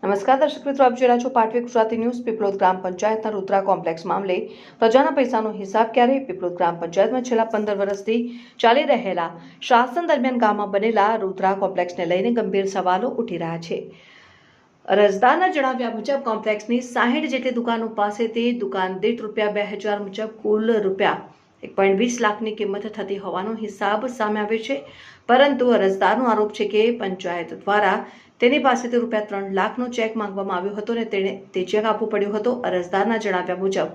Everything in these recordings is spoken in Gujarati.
નમસ્કાર દર્શક મિત્રો, આપ જોઈ રહ્યા છો પાટવી ગુજરાતી ન્યૂઝ। પીપલોદ ગ્રામ પંચાયતના रुद्रा કોમ્પ્લેક્સ મામલે પ્રજાના પૈસાનો હિસાબ ક્યારે? પીપલોદ ગ્રામ પંચાયતમાં છેલ્લા 15 વર્ષથી ચાલી રહેલા શાસન દરમિયાન ગામમાં બનેલા रुद्रा કોમ્પ્લેક્સને લઈને ગંભીર સવાલો ઉઠી રહ્યા છે। અરજદારના જણાવ્યા મુજબ કોમ્પ્લેક્સની 60 જેટલી દુકાનો પાસેથી દુકાન દીઠ ₹2000 મુજબ કુલ ₹1.20 લાખની કિંમત થતી હોવાનો હિસાબ સામે આવ્યો છે, પરંતુ અરજદારનો આરોપ છે કે પંચાયત દ્વારા તેની પાસેથી ₹3 લાખનો ચેક માંગવામાં આવ્યો હતો અને તેણે તે ચેક આપવો પડ્યો હતો। અરજદારના જણાવ્યા મુજબ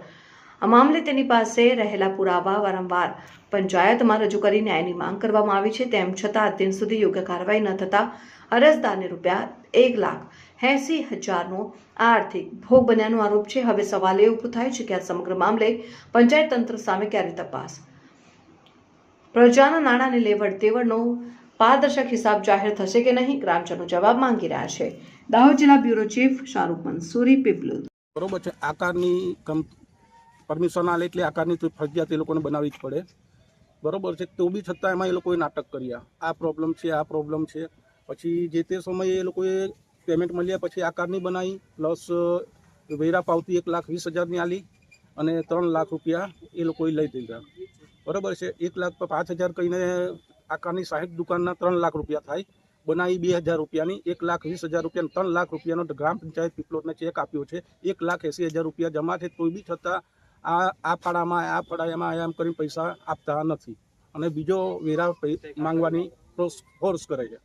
આ મામલે તેની પાસે રહેલા પુરાવા વારંવાર પંચાયતમાં રજૂ કરી ન્યાયની માંગ કરવામાં આવી છે, તેમ છતાં આજ દિન સુધી યોગ્ય કાર્યવાહી ન થતા અરજદારને ₹1,80,000નો આર્થિક ભોગ બન્યાનો આરોપ છે। હવે સવાલ એ ઊભો થાય છે કે આ સમગ્ર મામલે પંચાયત તંત્ર સામે ક્યારે તપાસ, પ્રજાના નાણાંની લેવડ દેવડનો પારદર્શક હિસાબ જાહેર થશે કે નહીં, ગ્રામજનો જવાબ માંગી રહ્યા છે। દાહોદ જિલ્લા બ્યુરો ચીફ શાહરૂખ મંસૂરી, પીપલોદ। બરોબર છે। આકારની પરમિશન આલે એટલે આકારની તો ફરજિયાત એ લોકોને બનાવવી જ પડે, બરોબર છે। તો બી છતાં એમાં એ લોકોએ નાટક કર્યા, આ પ્રોબ્લેમ છે, આ પ્રોબ્લેમ છે। પછી જે તે સમયે એ લોકોએ પેમેન્ટ મળ્યા પછી આકારની બનાવી, પ્લસ વેરા પાવતી 1,20,000ની આલી અને ₹3 લાખ એ લોકોએ લઈ લીધા, બરોબર છે। 1,05,000 કહીને આકારની 60 દુકાનના ₹3 લાખ થાય, બનાવી ₹2,000ની, ₹1,20,000 ₹3 લાખ ગ્રામ પંચાયત પીપલોદને ચેક આપ્યો છે। ₹1,80,000 જમા છે, તો બી છતાં આ ફાળામાં એમ કરીને પૈસા આપતા નથી અને બીજો વેરા માંગવાની ફોર્સ કરે છે।